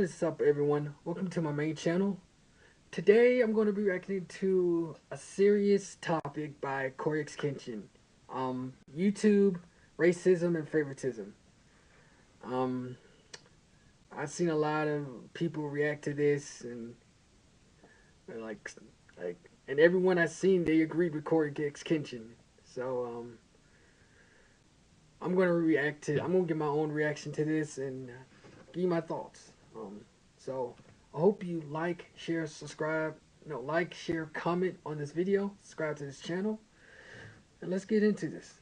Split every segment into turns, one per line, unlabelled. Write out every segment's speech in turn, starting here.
is up, everyone? Welcome to my main channel. Today I'm going to be reacting to a serious topic by CoryxKenshin. YouTube, racism, and favoritism. Um, I've seen a lot of people react to this, and they're like, and everyone I've seen, they agreed with CoryxKenshin. So, I'm gonna give my own reaction to this and give you my thoughts. So I hope you like, share, subscribe. No, like, share, comment on this video. Subscribe to this channel, and let's get into this.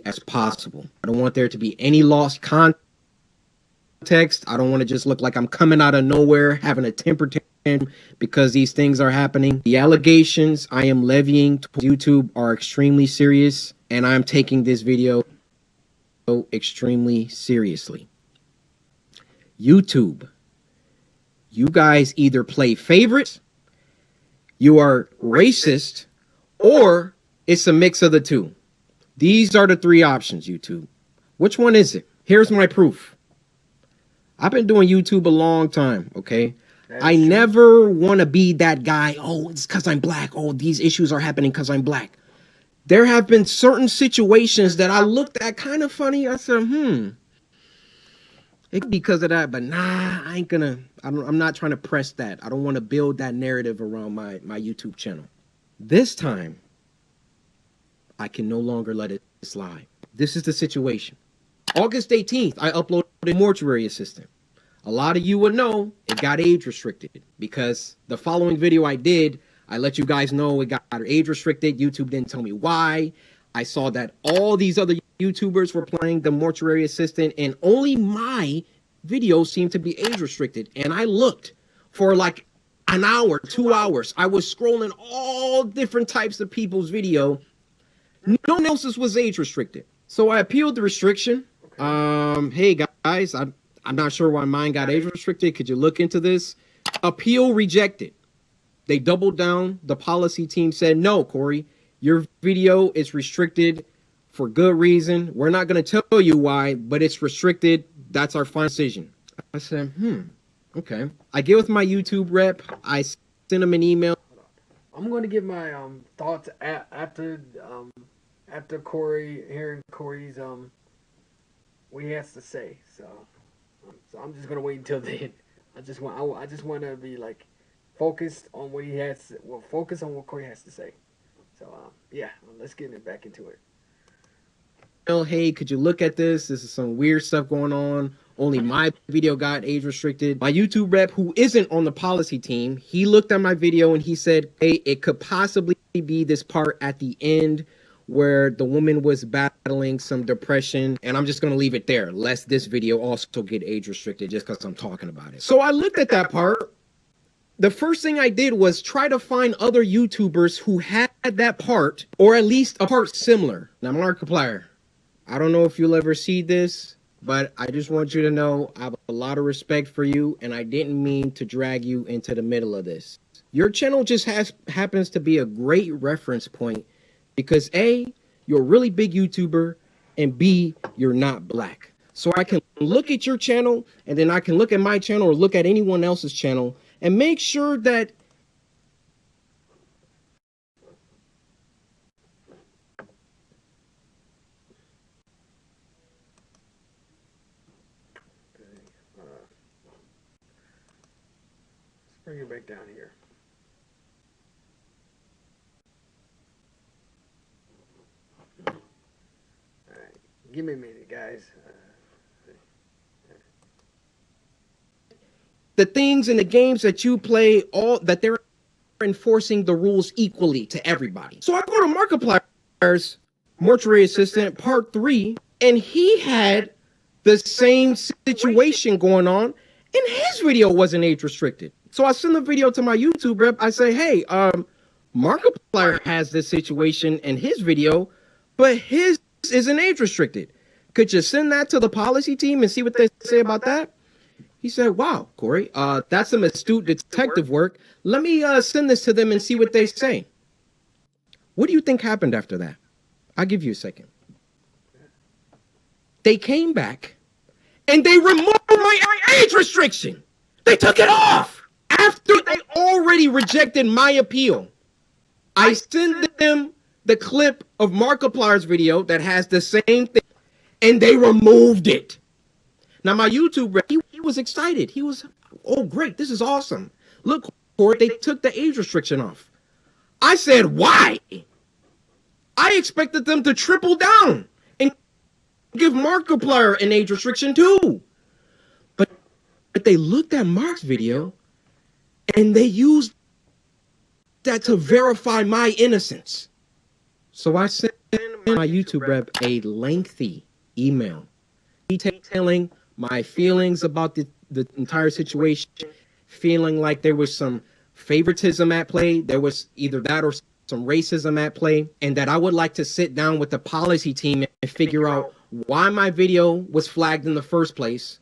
As possible. I don't want there to be any lost context. I don't want to just look like I'm coming out of nowhere having a temper tantrum because these things are happening. The allegations I am levying to YouTube are extremely serious, and I'm taking this video extremely seriously. YouTube, you guys either play favorites, you are racist, or it's a mix of the two. These are the three options, YouTube. Which one is it? Here's my proof. I've been doing YouTube a long time, okay? I never want to be that guy, oh, it's because I'm black. Oh, these issues are happening because I'm black. There have been certain situations that I looked at kind of funny. I said, it could be because of that, but nah, I'm not trying to press that. I don't want to build that narrative around my YouTube channel. This time, I can no longer let it slide. This is the situation. August 18th, I uploaded Mortuary Assistant. A lot of you would know it got age restricted because the following video I did, I let you guys know it got age restricted. YouTube didn't tell me why. I saw that all these other YouTubers were playing the Mortuary Assistant and only my video seemed to be age restricted. And I looked for like an hour, 2 hours. I was scrolling all different types of people's video. No one else's was age restricted. So I appealed the restriction. Hey guys, I'm not sure why mine got age restricted. Could you look into this? Appeal rejected. They doubled down. The policy team said, no, Cory, your video is restricted for good reason. We're not going to tell you why, but it's restricted. That's our final decision. I said, okay. I get with my YouTube rep. I sent him an email.
I'm going to give my thoughts after Cory, hearing Cory's what he has to say. So I'm just gonna wait until then. I just want to be like focused on what he has. Well, focus on what Cory has to say. So yeah, let's get back into it.
Hey, could you look at this? This is some weird stuff going on. Only my video got age restricted. My YouTube rep, who isn't on the policy team, he looked at my video and he said, hey, it could possibly be this part at the end where the woman was battling some depression, and I'm just going to leave it there, lest this video also get age restricted just because I'm talking about it. So I looked at that part. The first thing I did was try to find other YouTubers who had that part, or at least a part similar. Now, Markiplier, I don't know if you'll ever see this, but I just want you to know I have a lot of respect for you, and I didn't mean to drag you into the middle of this. Your channel just happens to be a great reference point because A, you're a really big YouTuber, and B, you're not black. So I can look at your channel, and then I can look at my channel or look at anyone else's channel and make sure that
let's bring it back down here. Give me a minute, guys.
the things in the games that you play, all that they're enforcing the rules equally to everybody. So I go to Markiplier's Mortuary Assistant Part 3, and he had the same situation going on, and his video wasn't age restricted. So I send the video to my YouTube rep. I say, hey, Markiplier has this situation in his video, but his isn't age restricted. Could you send that to the policy team and see what they say about that? He said, wow, Cory, that's some astute detective work. Let me send this to them and see what they say. What do you think happened after that? I'll give you a second. They came back and they removed my age restriction. They took it off after they already rejected my appeal. I sent them the clip of Markiplier's video that has the same thing, and they removed it. Now, my YouTube rep, he was excited. He was, oh, great, this is awesome. Look, Corey, they took the age restriction off. I said, why? I expected them to triple down and give Markiplier an age restriction too. But they looked at Mark's video and they used that to verify my innocence. So I sent my YouTube rep a lengthy email detailing my feelings about the entire situation, feeling like there was some favoritism at play. There was either that or some racism at play, and that I would like to sit down with the policy team and figure out why my video was flagged in the first place.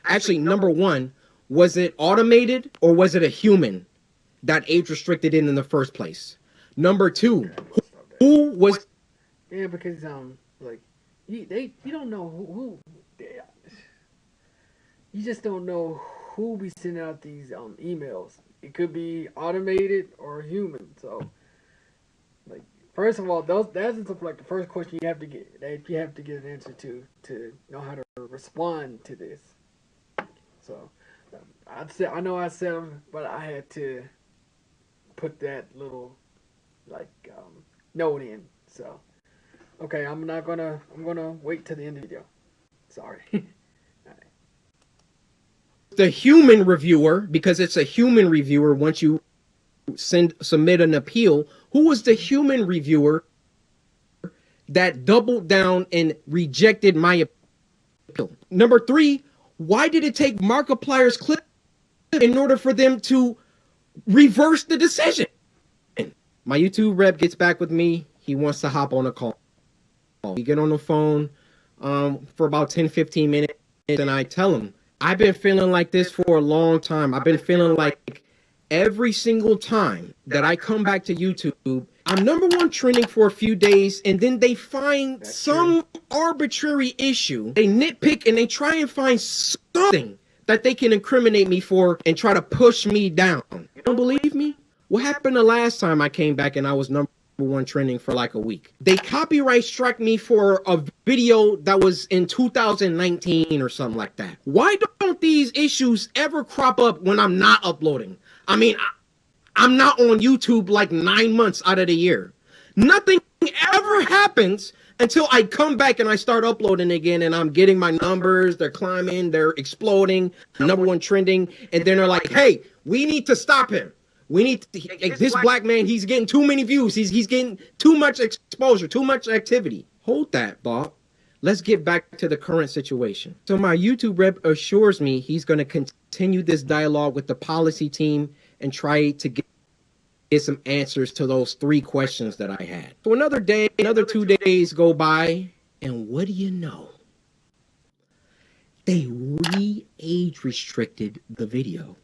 Actually, number one, was it automated or was it a human that age restricted it in the first place? Number two, who was...
Yeah, because like you don't know who you just don't know who be sending out these emails. It could be automated or human. So, like, first of all, that's like the first question you have to get an answer to know how to respond to this. So, I know I said them, but I had to put that little note in. So, okay, I'm gonna wait till the end of the video. Sorry.
The human reviewer, because it's a human reviewer once you submit an appeal. Who was the human reviewer that doubled down and rejected my appeal? Number three, why did it take Markiplier's clip in order for them to reverse the decision? My YouTube rep gets back with me. He wants to hop on a call. We get on the phone for about 10-15 minutes, and I tell him, I've been feeling like this for a long time. I've been feeling like every single time that I come back to YouTube, I'm number one trending for a few days, and then they find some arbitrary issue. They nitpick and they try and find something that they can incriminate me for and try to push me down. You don't believe me? What happened the last time I came back and I was number one trending for like a week? They copyright struck me for a video that was in 2019 or something like that. Why don't these issues ever crop up when I'm not uploading? I mean, I'm not on YouTube like 9 months out of the year. Nothing ever happens until I come back and I start uploading again, and I'm getting my numbers, they're climbing, they're exploding, number one trending, and then they're like, hey, we need to stop him. We need to, this black man, he's getting too many views. He's getting too much exposure, too much activity. Hold that, Bob. Let's get back to the current situation. So my YouTube rep assures me he's going to continue this dialogue with the policy team and try to get some answers to those 3 questions that I had. So another day, another 2 days go by, and what do you know? They re-age restricted the video.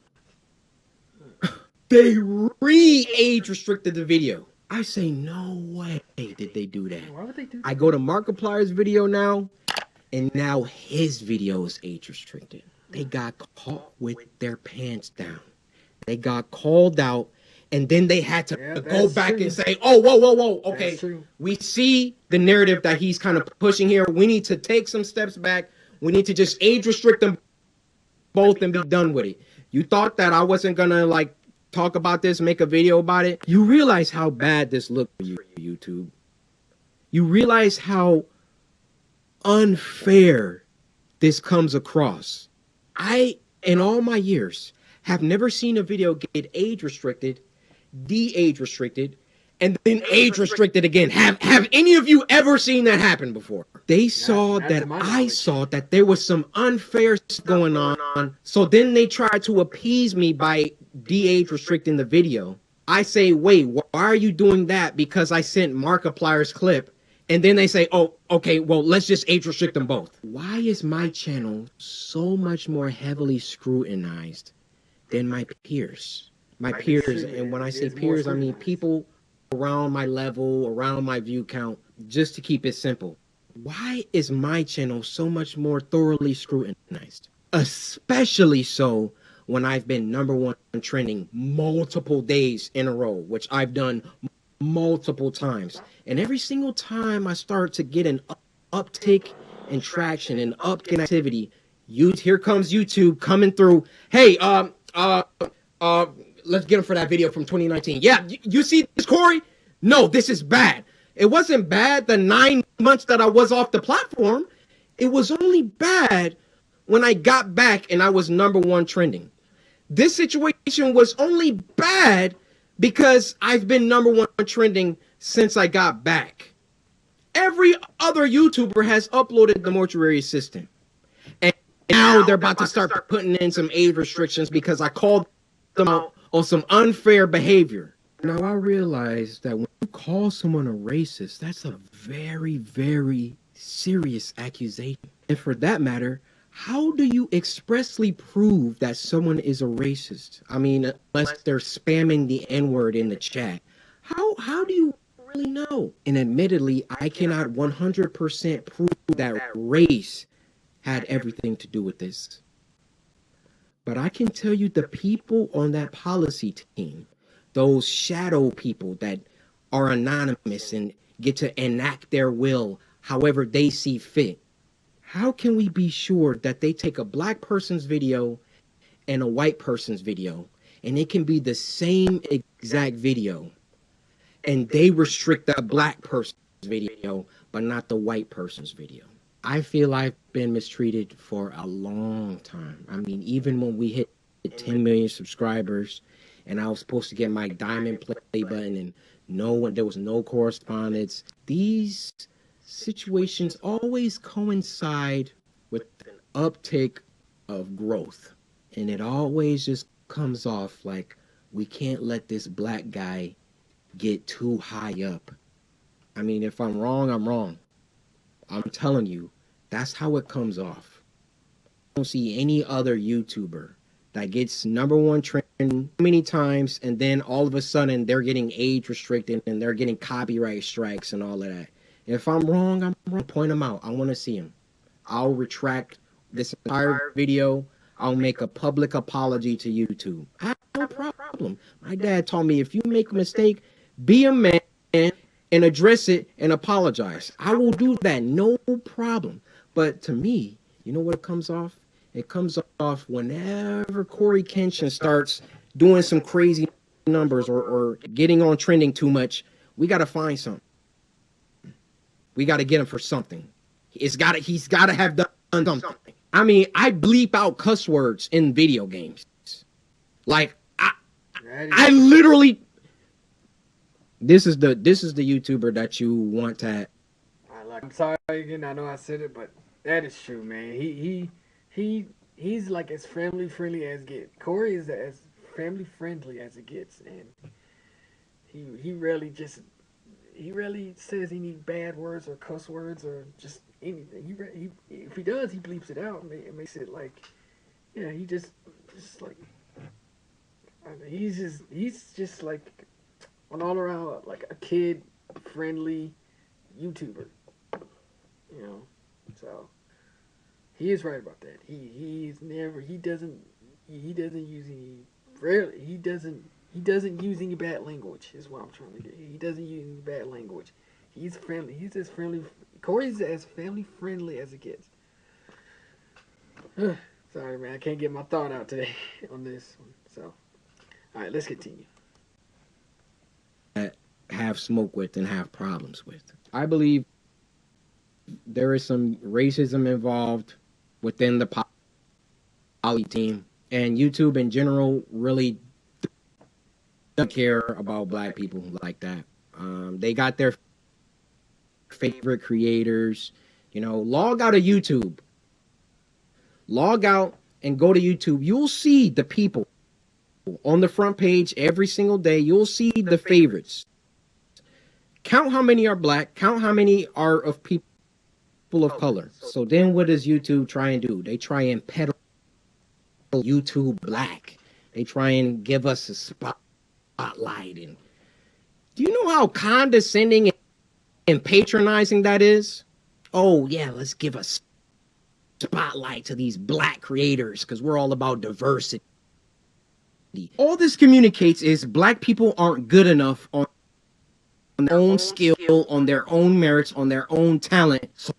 They re-age restricted the video. I say, no way did they do that.
Why would they do that?
I go to Markiplier's video now, and now his video is age restricted. They got caught with their pants down. They got called out, and then they had to go back and say, oh, whoa, okay. We see the narrative that he's kind of pushing here. We need to take some steps back. We need to just age restrict them both and be done with it. You thought that I wasn't going to, like, talk about this, make a video about it? You realize how bad this looked for you, YouTube. You realize how unfair this comes across. I, in all my years, have never seen a video get age restricted, de-age restricted, and then age restricted again. Have any of you ever seen that happen before? They saw that I saw that there was some unfair stuff going on, so then they tried to appease me by de-age restricting the video. I say, wait, why are you doing that? Because I sent Markiplier's clip. And then they say, oh, okay, well, let's just age restrict them both. Why is my channel so much more heavily scrutinized than my peers? My peers, and when I say peers, I mean people around my level, around my view count, just to keep it simple. Why is my channel so much more thoroughly scrutinized? Especially so when I've been #1 trending multiple days in a row, which I've done multiple times. And every single time I start to get an uptick in traction and uptick in activity, here comes YouTube coming through. Hey, let's get him for that video from 2019. Yeah, you see this, Corey? No, this is bad. It wasn't bad the 9 months that I was off the platform. It was only bad when I got back and I was #1 trending. This situation was only bad because I've been #1 trending since I got back. Every other YouTuber has uploaded the Mortuary Assistant. And now they're about to start putting in some age restrictions because I called them out on some unfair behavior. Now I realize that when you call someone a racist, that's a very, very serious accusation. And for that matter, how do you expressly prove that someone is a racist? I mean, unless they're spamming the N-word in the chat. How do you really know? And admittedly, I cannot 100% prove that race had everything to do with this. But I can tell you the people on that policy team, those shadow people that are anonymous and get to enact their will however they see fit. How can we be sure that they take a black person's video and a white person's video and it can be the same exact video and they restrict the black person's video but not the white person's video? I feel I've been mistreated for a long time. I mean, even when we hit 10 million subscribers and I was supposed to get my diamond play button and there was no correspondence. These situations always coincide with an uptick of growth. And it always just comes off like we can't let this black guy get too high up. I mean, if I'm wrong, I'm wrong. I'm telling you, that's how it comes off. I don't see any other YouTuber that gets #1 trending many times and then all of a sudden they're getting age restricted and they're getting copyright strikes and all of that. If I'm wrong, I'm wrong. Point them out. I want to see them. I'll retract this entire video. I'll make a public apology to YouTube. I have no problem. My dad taught me if you make a mistake, be a man and address it and apologize. I will do that. No problem. But to me, you know what it comes off? It comes off whenever CoryxKenshin starts doing some crazy numbers or getting on trending too much. We got to find something. We got to get him for something. He's got to have done something. I mean, I bleep out cuss words in video games. Like I literally. This is the YouTuber that you want to.
I'm sorry again. I know I said it, but that is true, man. He's like as family friendly as get. Corey is as family friendly as it gets, and he rarely says any bad words or cuss words or just anything. If he does, he bleeps it out. It makes it like, yeah, he just like, I mean, he's just like an all around like a kid friendly YouTuber, you know. So he is right about that. He doesn't use any bad language is what I'm trying to get. He doesn't use any bad language. He's friendly. He's as friendly. Corey's as family friendly as it gets. Sorry, man. I can't get my thought out today on this one. So, all right, let's continue.
Have smoke with and have problems with. I believe there is some racism involved within the poly team, and YouTube in general really don't care about black people like that. They got their favorite creators. You know, log out of YouTube. Log out and go to YouTube. You'll see the people on the front page every single day. You'll see the favorites. Count how many are black. Count how many are of people of color. So then what does YouTube try and do? They try and peddle YouTube black. They try and give us a spotlight. And do you know how condescending and patronizing that is? oh yeah, let's give a spotlight to these black creators because we're all about diversity. All this communicates is black people aren't good enough on their own skill, on their own merits, on their own talent. So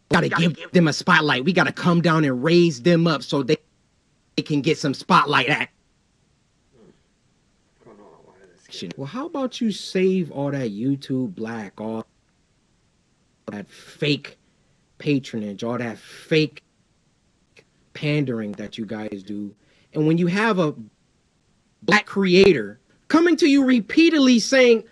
we gotta give them a spotlight. We gotta come down and raise them up so they can get some spotlight action. Well, how about you save all that YouTube black, all that fake patronage, all that fake pandering that you guys do, and when you have a black creator coming to you repeatedly saying,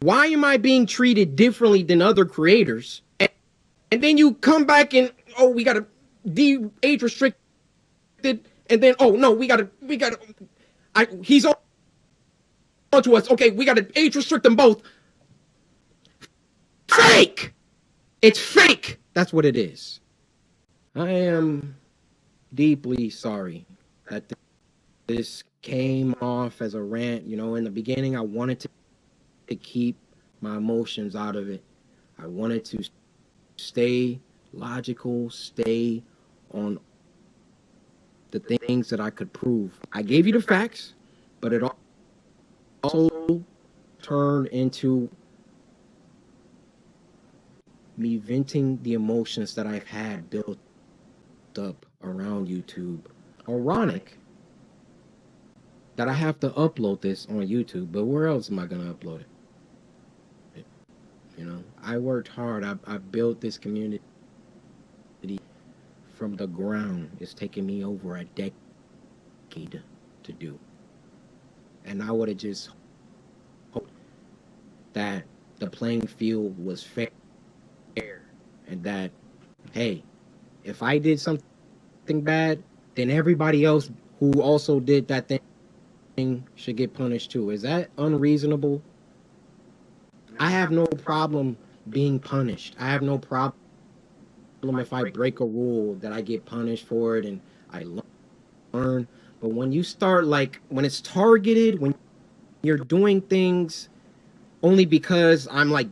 why am I being treated differently than other creators? And then you come back and, oh, we gotta age restricted, and then, oh no, we gotta he's on to us. Okay, we gotta age restrict them both. Fake! It's fake! That's what it is. I am deeply sorry that this came off as a rant. You know, in the beginning, I wanted to keep my emotions out of it. I wanted to stay logical, stay on the things that I could prove. I gave you the facts, but it also turned into me venting the emotions that I've had built up around YouTube. Ironic that I have to upload this on YouTube, but where else am I going to upload it? You know, I worked hard. I built this community from the ground. It's taken me over a decade to do. And I would have just hoped that the playing field was fair and that, hey, if I did something bad, then everybody else who also did that thing should get punished too. Is that unreasonable? I have no problem being punished. I have no problem if I break a rule that I get punished for it and I learn. But when you start, like, when it's targeted, when you're doing things only because I'm like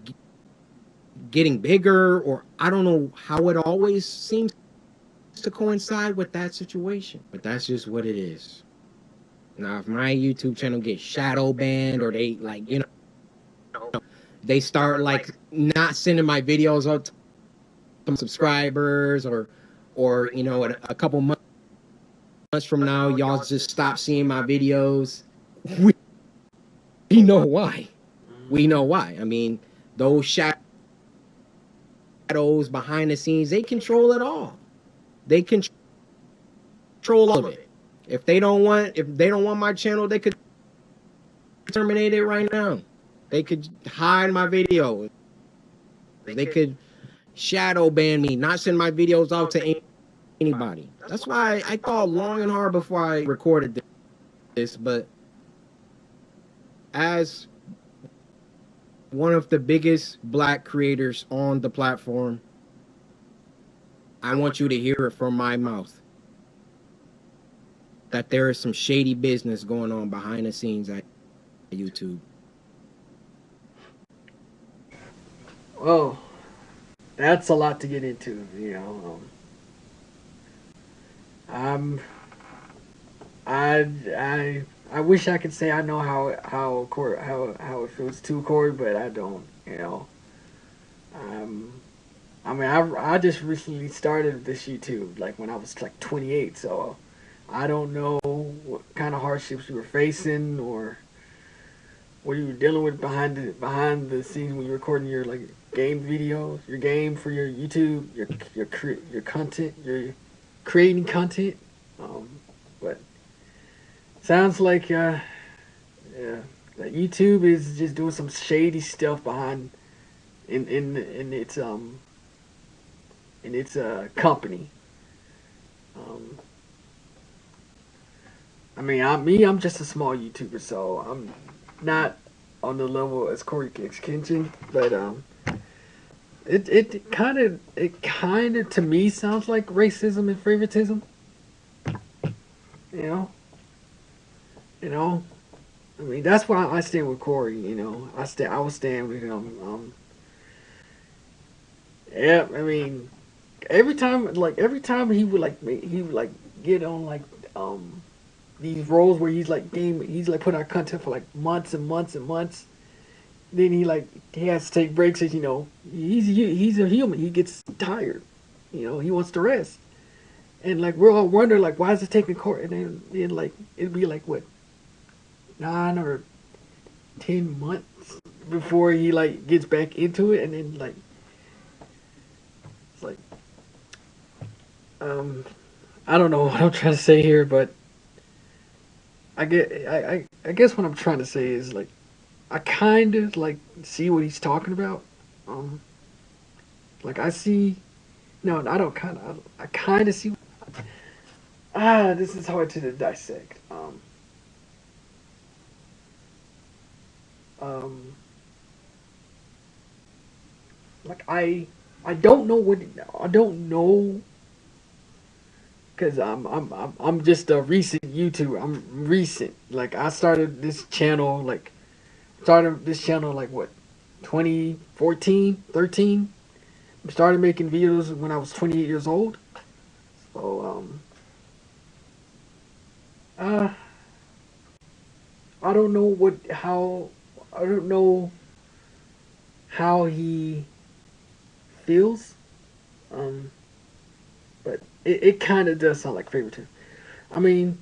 getting bigger, or I don't know how it always seems to coincide with that situation, but that's just what it is. Now, if my YouTube channel gets shadow banned, or they, like, you know, they start like not sending my videos out to some subscribers, or you know, a couple months from now, y'all just stop seeing my videos. We know why. We know why. I mean, those shadows behind the scenes, they control it all. They control all of it. If they don't want my channel, they could terminate it right now. They could hide my video. They could shadow ban me, not send my videos out to anybody. That's why I thought long and hard before I recorded this. But as one of the biggest black creators on the platform, I want you to hear it from my mouth that there is some shady business going on behind the scenes at YouTube.
Well, that's a lot to get into, you know. I wish I could say I know how it feels to Corey, but I don't, you know. I mean, I just recently started this YouTube, like when I was like 28, so I don't know what kind of hardships you were facing or what you were dealing with behind the scenes when you're recording your like game videos, your game for your YouTube, your content, your creating content. But sounds like that YouTube is just doing some shady stuff behind in its company. I mean, I'm just a small YouTuber, so I'm not on the level as CoryxKenshin, but it kind of to me sounds like racism and favoritism. You know. I mean, that's why I stand with Corey. You know, I will stand with him. Yeah, I mean, every time he would like get on like um these roles where he's like putting out content for like months and months and months. Then he has to take breaks. As you know, he's a human. He gets tired. You know, he wants to rest. And like we're all wondering like why is it taking court? And then like it'd be like what 9 or 10 months before he like gets back into it, and then like it's like um I don't know what I'm trying to say here, but I guess what I'm trying to say is like I kind of like see what he's talking about. Um, like I see, no, I don't kind of. I kind of see. This is hard to dissect. Um, like I don't know what I don't know because I'm just a recent YouTuber. I'm recent. Like I started this channel like what 2014, 13. Started making videos when I was 28 years old. So uh I don't know I don't know how he feels. Um but it kind of does sound like favoritism. I mean,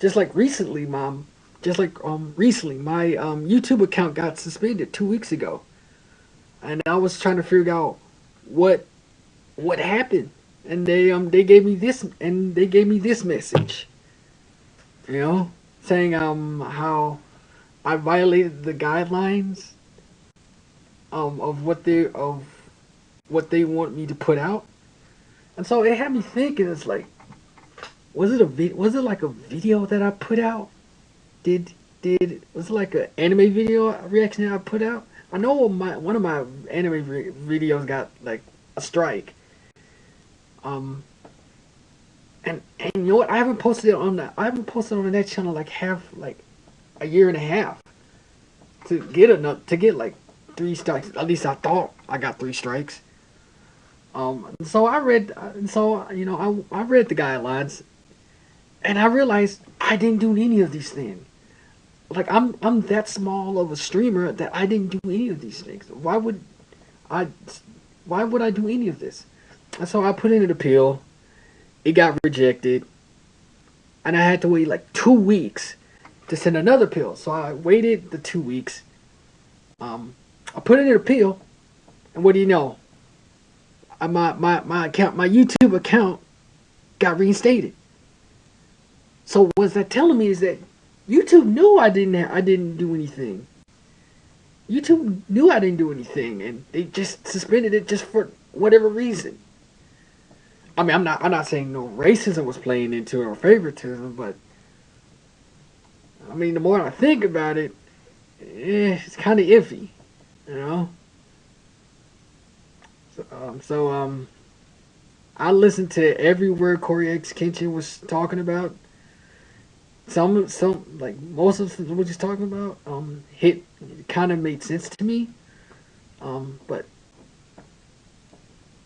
just like recently, mom, just like recently my YouTube account got suspended 2 weeks ago. And I was trying to figure out what what happened. And they gave me this message. You know, saying how I violated the guidelines of what they want me to put out, and so it had me thinking. It's like, was it like a video that I put out? Did was it like an anime video reaction that I put out? I know one of my anime videos got like a strike. Um, and you know what? I haven't posted on that channel like half like a year and a half to get like 3 strikes. At least I thought I got 3 strikes. So I read, so you know, I read the guidelines, and I realized I didn't do any of these things. Like I'm that small of a streamer that I didn't do any of these things. I why would I do any of this? And so I put in an appeal. It got rejected, and I had to wait like 2 weeks to send another appeal. So I waited the 2 weeks. I put in an appeal, and what do you know? My account, my YouTube account, got reinstated. So what's that telling me is that YouTube knew I didn't do anything. YouTube knew I didn't do anything, and they just suspended it just for whatever reason. I mean, I'm not saying no racism was playing into it or favoritism, but I mean, the more I think about it, it's kind of iffy, you know. So I listened to every word CoryxKenshin was talking about. Some like most of what he's talking about, hit kind of made sense to me.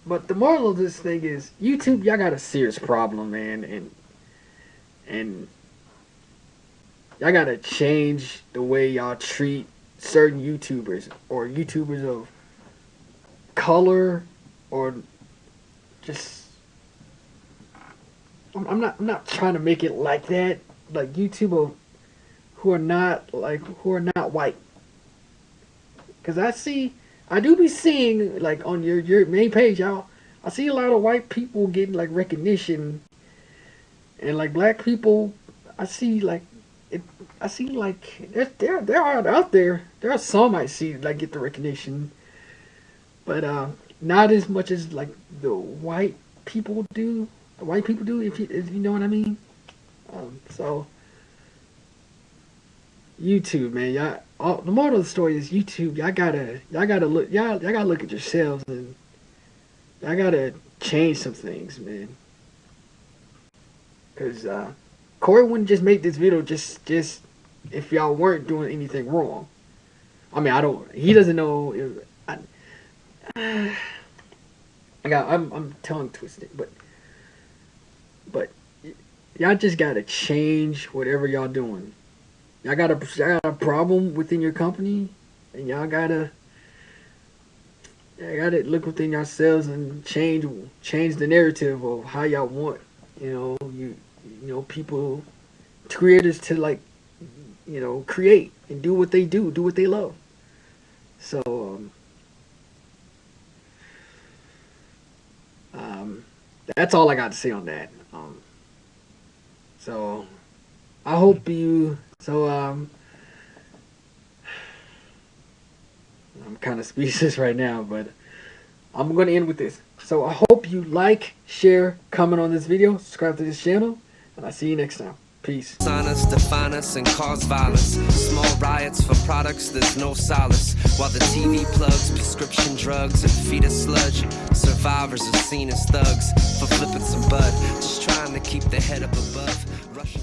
But the moral of this thing is YouTube, y'all got a serious problem, man, and y'all gotta change the way y'all treat certain YouTubers or YouTubers of color or just. I'm not trying to make it like that. Like YouTuber who are not white, because I do be seeing like on your main page, y'all. I see a lot of white people getting like recognition, and like black people, I see like it. I see like there are out there. There are some I see like get the recognition, but not as much as like the white people do. The white people do, if you know what I mean. So YouTube, man, the moral of the story is YouTube. Y'all gotta look at yourselves, and y'all gotta change some things, man. Cause Corey wouldn't just make this video just if y'all weren't doing anything wrong. I mean, I don't. He doesn't know. If, I'm tongue twisted, but y'all just gotta change whatever y'all doing. Y'all got a problem within your company, and y'all gotta look within yourselves and change the narrative of how y'all want, people, creators to, like, create and do what they do what they love. So that's all I got to say on that. So I hope you. So I'm kind of speechless right now, but I'm going to end with this. So I hope you like, share, comment on this video, subscribe to this channel, and I'll see you next time. Peace.
Sign us, define us, and cause violence. Small riots for products, there's no solace. While the TV plugs prescription drugs and feed us sludge. Survivors are seen as thugs for flipping some bud. Just trying to keep their head up above. Russian